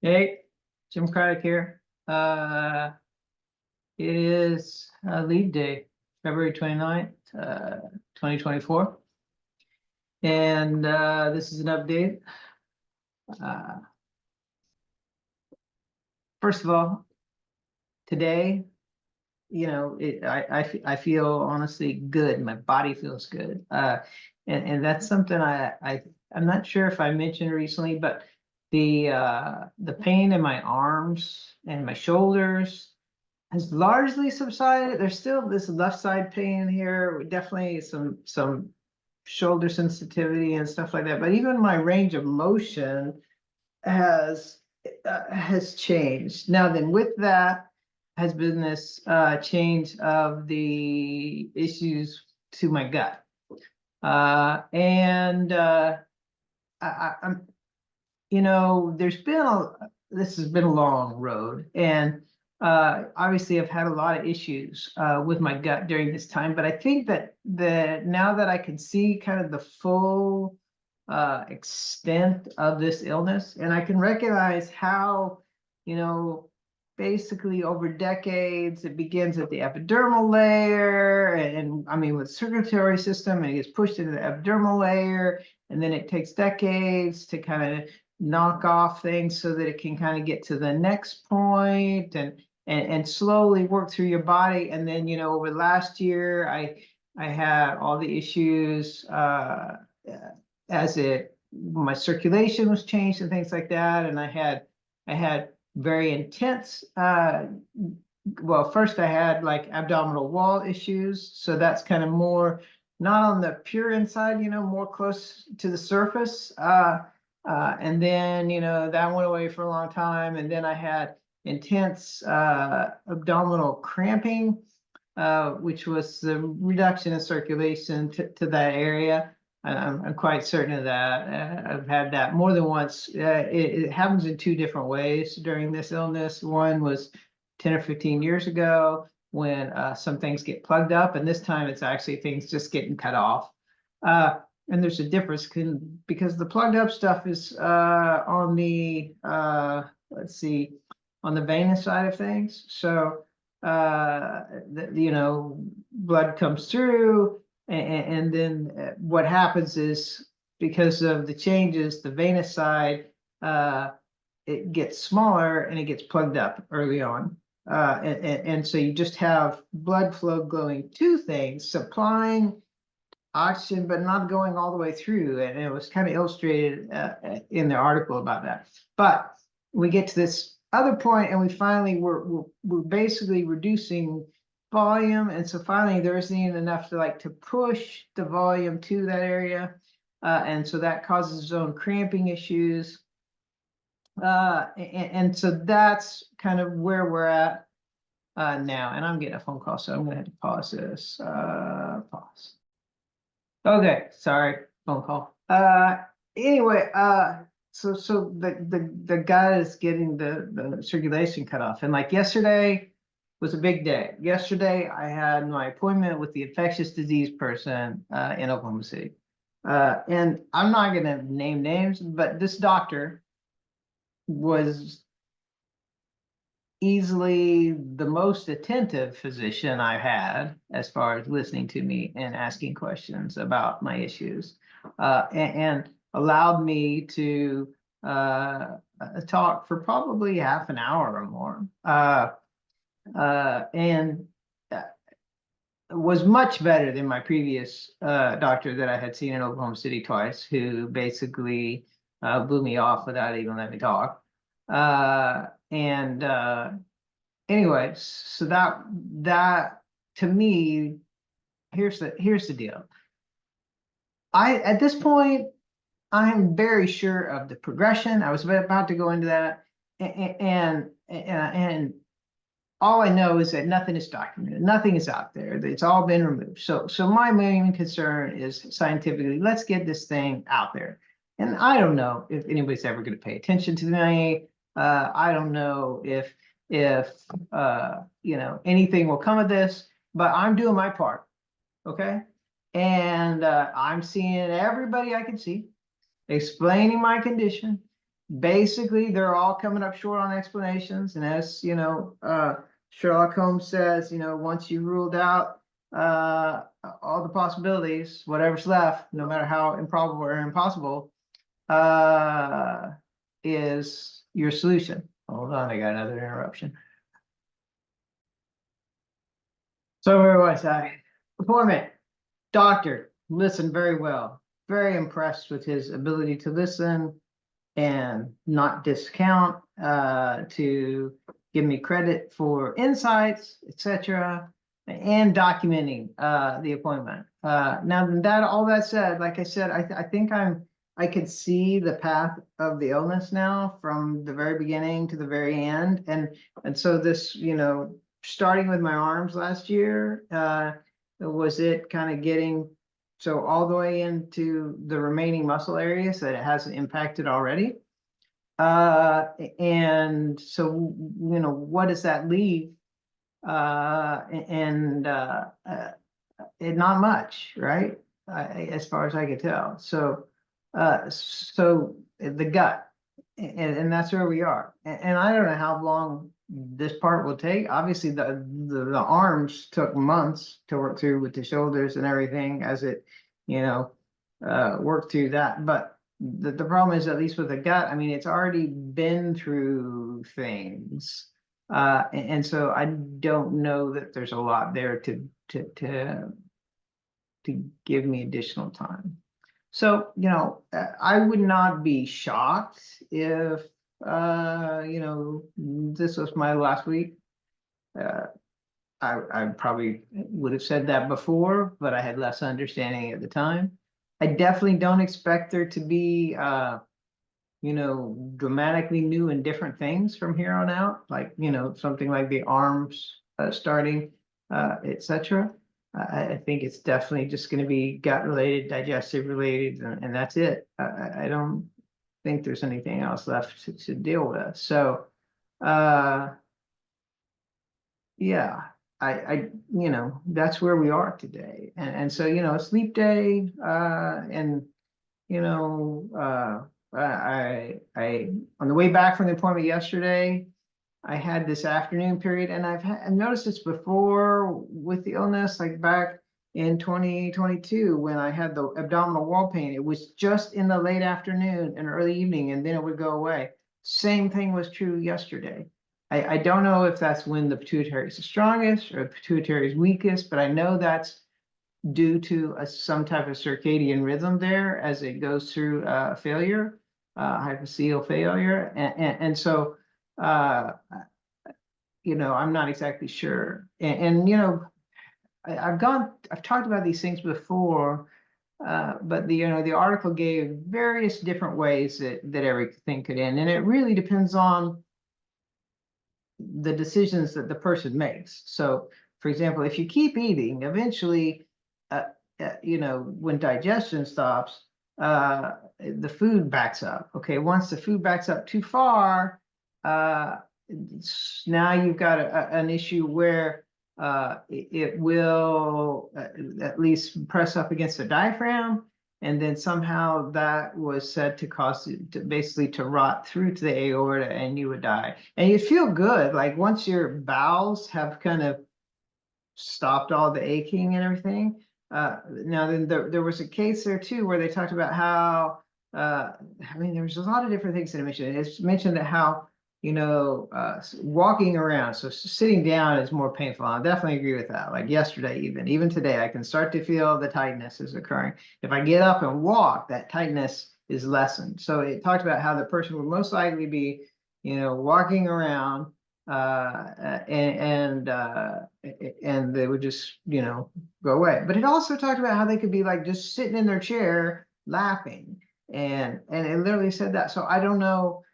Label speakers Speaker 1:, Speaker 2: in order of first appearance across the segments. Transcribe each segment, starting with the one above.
Speaker 1: Hey, Jim Craddock here. It is leave day, February 29th, 2024. And this is an update. Uh, First of all, today, I feel honestly good. My body feels good. And that's something I'm not sure if I mentioned recently, but the pain in my arms and my shoulders has largely subsided. There's still this left side pain here, definitely some shoulder sensitivity and stuff like that. But even my range of motion has has changed. Now then, with that has been this change of the issues to my gut, and I'm there's been this has been a long road, and obviously I've had a lot of issues with my gut during this time, but I think that now that I can see kind of the full extent of this illness, and I can recognize how, basically over decades, it begins at the epidermal layer, and I mean with circulatory system, and it gets pushed into the epidermal layer, and then it takes decades to kind of knock off things so that it can kind of get to the next point and slowly work through your body. And then, over last year, I had all the issues as my circulation was changed and things like that. And I had very intense, well, first I had like abdominal wall issues. So that's kind of more not on the pure inside, more close to the surface. And then, that went away for a long time. And then I had intense abdominal cramping, which was the reduction in circulation to that area. I'm quite certain of that. I've had that more than once. It happens in two different ways during this illness. One was 10 or 15 years ago when some things get plugged up, and this time it's actually things just getting cut off. And there's a difference because the plugged up stuff is on the let's see, on the venous side of things. So blood comes through, and then what happens is, because of the changes, the venous side it gets smaller and it gets plugged up early on. And so you just have blood flow going to things, supplying oxygen, but not going all the way through. And it was kind of illustrated in the article about that. But we get to this other point, and we finally we're basically reducing volume, and so finally there isn't even enough to push the volume to that area, and so that causes its own cramping issues. And so that's kind of where we're at now. And I'm getting a phone call, so I'm gonna have to pause this. Pause. Okay, sorry, phone call. Anyway, so the guy is getting the circulation cut off, and like yesterday was a big day. Yesterday I had my appointment with the infectious disease person in Oklahoma City, and I'm not gonna name names, but this doctor was easily the most attentive physician I've had as far as listening to me and asking questions about my issues, and allowed me to talk for probably half an hour or more, and was much better than my previous doctor that I had seen in Oklahoma City twice, who basically blew me off without even letting me talk. And anyway, so that to me, here's the deal. At this point, I'm very sure of the progression. I was about to go into that, and all I know is that nothing is documented, nothing is out there. It's all been removed. So my main concern is scientifically, let's get this thing out there. And I don't know if anybody's ever going to pay attention to me. I don't know if anything will come of this, but I'm doing my part, okay? And I'm seeing everybody I can see, explaining my condition, basically they're all coming up short on explanations. And as you know, Sherlock Holmes says, you know, once you ruled out all the possibilities, whatever's left, no matter how improbable or impossible, is your solution. Hold on, I got another interruption. So where was I? Appointment. Doctor, listened very well. Very impressed with his ability to listen and not discount, to give me credit for insights, etc., and documenting the appointment. Now that all that said, like I said, I think I could see the path of the illness now from the very beginning to the very end, and so this, you know, starting with my arms last year, was it kind of getting so all the way into the remaining muscle areas that it hasn't impacted already. And so, you know, what does that leave? Not much, right? As far as I could tell. So, so the gut, and that's where we are. And I don't know how long this part will take. Obviously, the arms took months to work through with the shoulders and everything as it, you know, worked through that. But the problem is, at least with the gut, I mean, it's already been through things. And so I don't know that there's a lot there to give me additional time. So, you know, I would not be shocked if, you know, this was my last week. I probably would have said that before, but I had less understanding at the time. I definitely don't expect there to be, you know, dramatically new and different things from here on out, like, you know, something like the arms starting, etc. I think it's definitely just going to be gut related, digestive related, and that's it. I don't think there's anything else left to deal with. So, yeah, you know, that's where we are today. And so, you know, sleep day, and, you know, I on the way back from the appointment yesterday, I had this afternoon period, and I've noticed this before with the illness, like back in 2022 when I had the abdominal wall pain. It was just in the late afternoon and early evening, and then it would go away. Same thing was true yesterday. I don't know if that's when the pituitary is the strongest or the pituitary is weakest, but I know that's due to some type of circadian rhythm there as it goes through failure, hypocele failure. And so, you know, I'm not exactly sure. And you know, I've talked about these things before, but you know, the article gave various different ways that everything could end. And it really depends on the decisions that the person makes. So, for example, if you keep eating, eventually, you know, when digestion stops, the food backs up. Okay, once the food backs up too far, now you've got an issue where it will at least press up against the diaphragm, and then somehow that was said to cause it to basically to rot through to the aorta, and you would die. And you feel good, like once your bowels have kind of stopped all the aching and everything. Now then there was a case there too where they talked about how, I mean, there's a lot of different things that I mentioned. It's mentioned that how, you know, walking around, so sitting down is more painful. I definitely agree with that. Like yesterday, even today, I can start to feel the tightness is occurring. If I get up and walk, that tightness is lessened. So it talked about how the person would most likely be, you know, walking around, and they would just, you know, go away. But it also talked about how they could be like just sitting in their chair laughing, and it literally said that. So I don't know,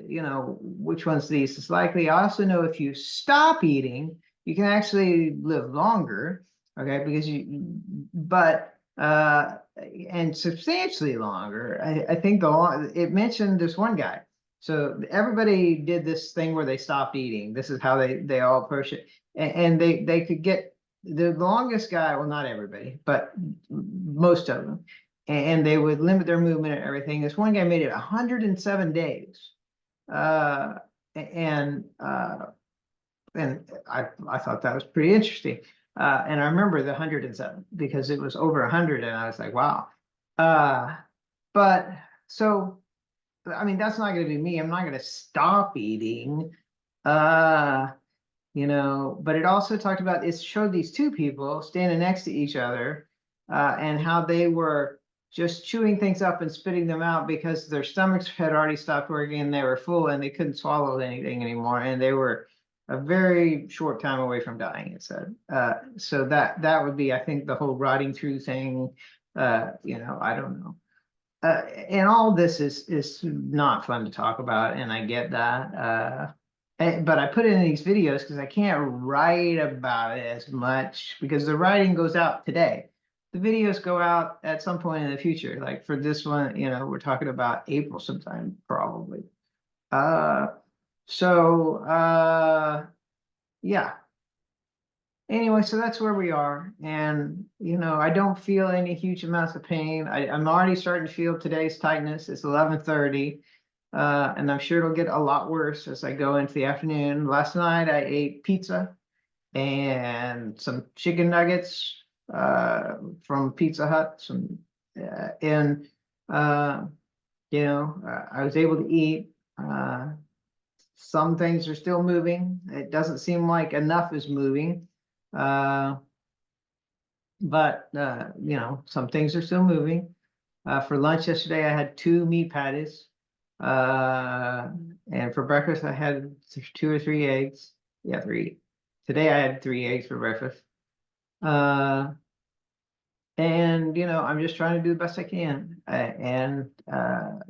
Speaker 1: you know, which one's the least likely. I also know if you stop eating, you can actually live longer. Okay, because but and substantially longer. I think it mentioned this one guy. So everybody did this thing where they stopped eating. This is how they all approach it, and they could get the longest guy. Well, not everybody, but most of them. and they would limit their movement and everything. This one guy made it 107 days. Uh, and I thought that was pretty interesting. And I remember the 107 because it was over 100, and I was like, wow. But so, I mean, that's not going to be me. I'm not going to stop eating. But it also talked about, it showed these two people standing next to each other, and how they were just chewing things up and spitting them out because their stomachs had already stopped working and they were full and they couldn't swallow anything anymore. And they were a very short time away from dying, it said. So that would be, I think, the whole rotting through thing. I don't know. And all this is not fun to talk about, and I get that. But I put it in these videos because I can't write about it as much because the writing goes out today. The videos go out at some point in the future. Like for this one, we're talking about April sometime, probably. Yeah. Anyway, so that's where we are. And, I don't feel any huge amounts of pain. I'm already starting to feel today's tightness. It's 11:30. And I'm sure it'll get a lot worse as I go into the afternoon. Last night I ate pizza and some chicken nuggets from Pizza Hut. I was able to eat. Some things are still moving. It doesn't seem like enough is moving. But some things are still moving. For lunch yesterday, I had 2 meat patties. And for breakfast, I had 2 or 3 eggs. Yeah, 3. Today, I had 3 eggs for breakfast. And I'm just trying to do the best I can and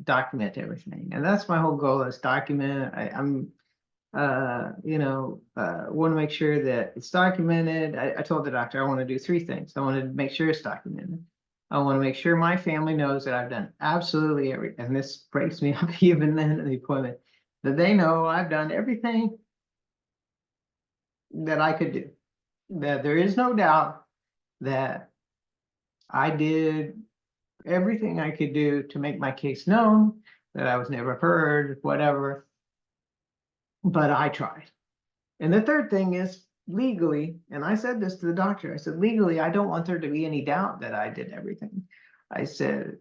Speaker 1: document everything. And that's my whole goal, is document. I'm want to make sure that it's documented. I told the doctor I want to do 3 things. I want to make sure it's documented. I want to make sure my family knows that I've done absolutely everything. And this breaks me up even in the appointment, that they know I've done everything that I could do. That there is no doubt that I did everything I could do to make my case known, that I was never heard, whatever. But I tried. And the third thing is legally, and I said this to the doctor, I said, legally, I don't want there to be any doubt that I did everything. I said,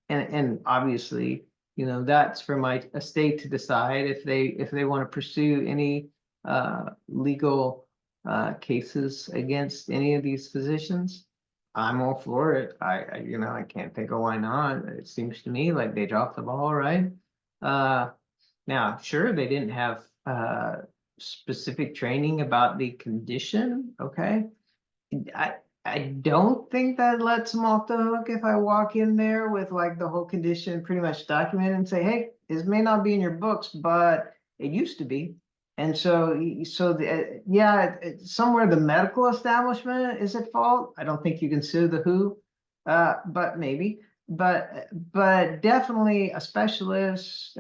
Speaker 1: and obviously, that's for my estate to decide if they want to pursue any legal cases against any of these physicians. I'm all for it. I can't think of why not. It seems to me like they dropped the ball, right? Now, sure, they didn't have specific training about the condition. Okay. I don't think that lets them off the hook if I walk in there with like the whole condition pretty much documented and say, hey, this may not be in your books, but it used to be. And so somewhere the medical establishment is at fault. I don't think you can sue the WHO, but maybe. But definitely a specialist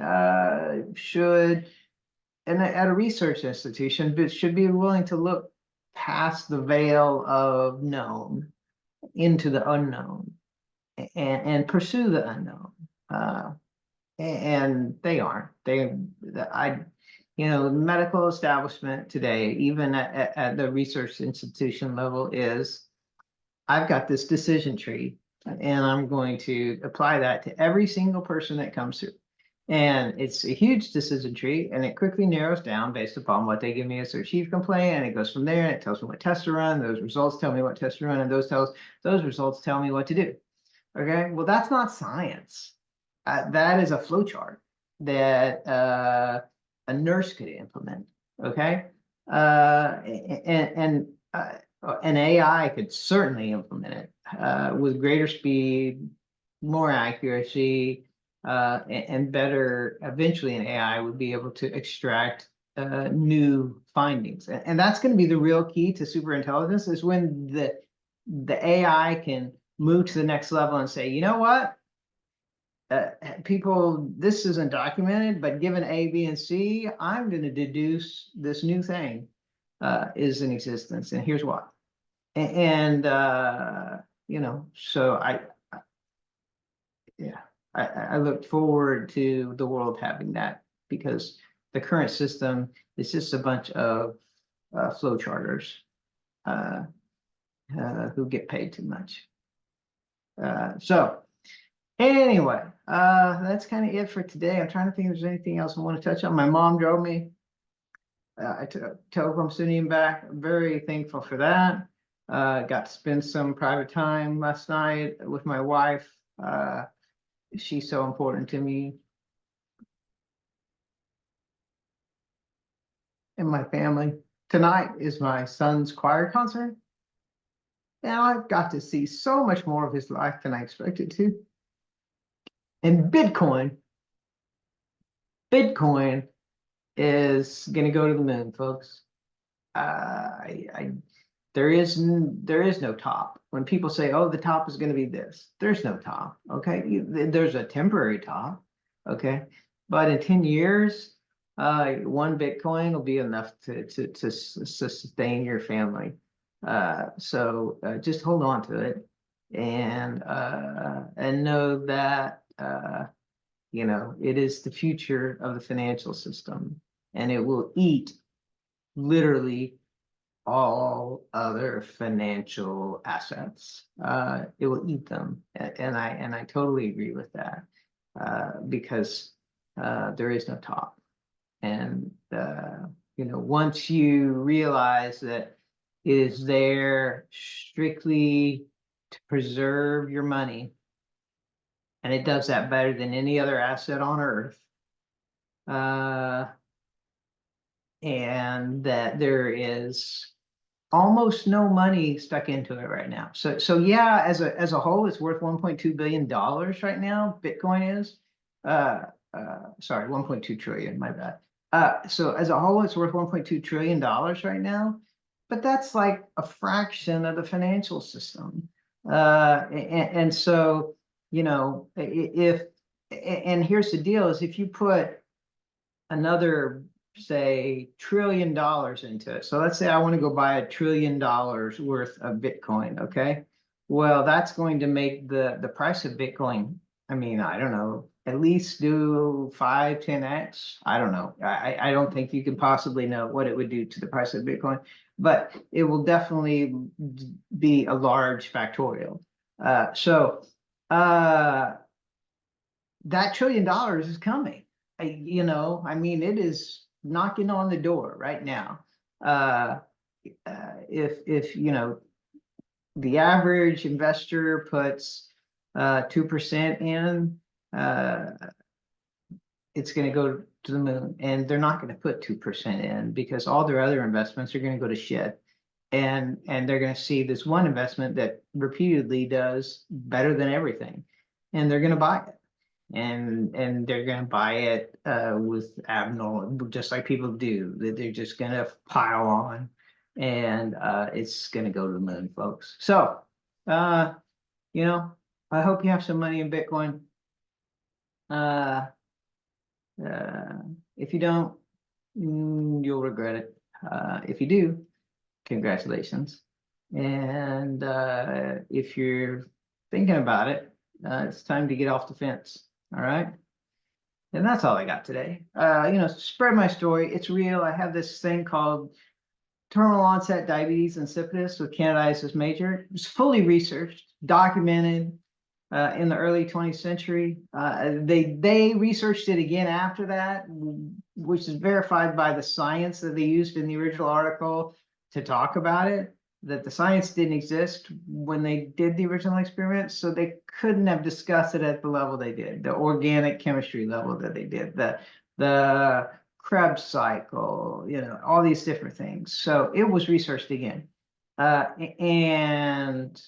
Speaker 1: should, and at a research institution, but should be willing to look past the veil of known into the unknown and pursue the unknown. And they aren't. The medical establishment today, even at the research institution level, is I've got this decision tree and I'm going to apply that to every single person that comes through. And it's a huge decision tree, and it quickly narrows down based upon what they give me as their chief complaint, and it goes from there, and it tells me what tests to run. Those results tell me what tests to run, and those results tell me what to do. Okay, well, that's not science. That is a flow chart that a nurse could implement. Okay, and an AI could certainly implement it with greater speed, more accuracy. And better, eventually an AI would be able to extract new findings. And that's going to be the real key to superintelligence, is when the AI can move to the next level and say, you know what? People, this isn't documented, but given A, B, and C, I'm going to deduce this new thing is in existence, and here's why. And so yeah, I look forward to the world having that, because the current system is just a bunch of flow charters uh, who get paid too much. So anyway, that's kind of it for today. I'm trying to think if there's anything else I want to touch on. My mom drove me to Oklahoma City and back. I'm very thankful for that. Got to spend some private time last night with my wife. She's so important to me and my family. Tonight is my son's choir concert, and I've got to see so much more of his life than I expected to. And Bitcoin is going to go to the moon, folks. I there is no top. When people say, "Oh, the top is going to be this," there's no top. Okay, there's a temporary top. Okay, but in 10 years, one Bitcoin will be enough to sustain your family. So just hold on to it, and know that it is the future of the financial system, and it will eat literally all other financial assets. It will eat them, and I totally agree with that, because there is no top. And once you realize that it is there strictly to preserve your money, and it does that better than any other asset on earth, uh, and that there is almost no money stuck into it right now. So yeah, as a whole, it's worth $1.2 billion right now. Bitcoin is, sorry, 1.2 trillion, my bad. So as a whole, it's worth $1.2 trillion right now, but that's like a fraction of the financial system. And so, if, and here's the deal, is if you put another, say, $1 trillion into it. So let's say I want to go buy $1 trillion worth of Bitcoin. Okay. Well, that's going to make the price of Bitcoin, I mean, I don't know, at least do 5, 10x. I don't know. I don't think you can possibly know what it would do to the price of Bitcoin, but it will definitely be a large factorial. So that $1 trillion is coming. I mean, it is knocking on the door right now. If the average investor puts 2% in, it's going to go to the moon, and they're not going to put 2% in because all their other investments are going to go to shit. And they're going to see this one investment that repeatedly does better than everything, and they're going to buy it. And they're going to buy it with abnormal, just like people do. They're just going to pile on, and it's going to go to the moon, folks. So, I hope you have some money in Bitcoin. Uh, if you don't, you'll regret it. If you do, congratulations. And if you're thinking about it, it's time to get off the fence. All right. And that's all I got today. Spread my story. It's real. I have this thing called terminal onset diabetes insipidus with candidiasis major. It's fully researched, documented in the early 20th century. They researched it again after that, which is verified by the science that they used in the original article to talk about it. That the science didn't exist when they did the original experiments, so they couldn't have discussed it at the level they did, the organic chemistry level that they did, the Krebs cycle, all these different things. So it was researched again, and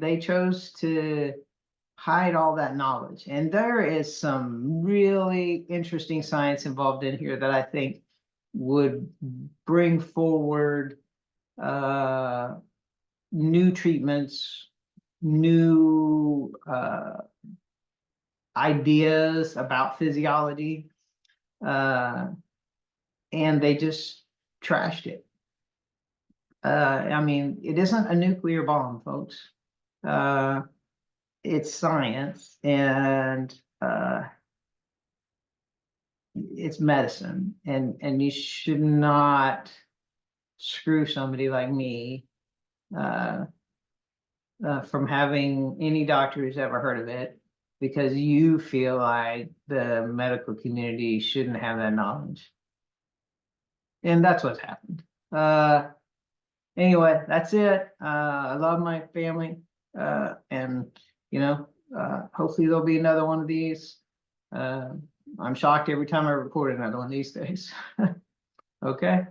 Speaker 1: they chose to hide all that knowledge. And there is some really interesting science involved in here that I think would bring forward new treatments, new ideas about physiology, and they just trashed it. I mean, it isn't a nuclear bomb, folks. it's science, and it's medicine, and you should not screw somebody like me from having any doctor who's ever heard of it, because you feel like the medical community shouldn't have that knowledge. And that's what's happened. Anyway, that's it. I love my family. And hopefully there'll be another one of these. I'm shocked every time I record another one these days. Okay.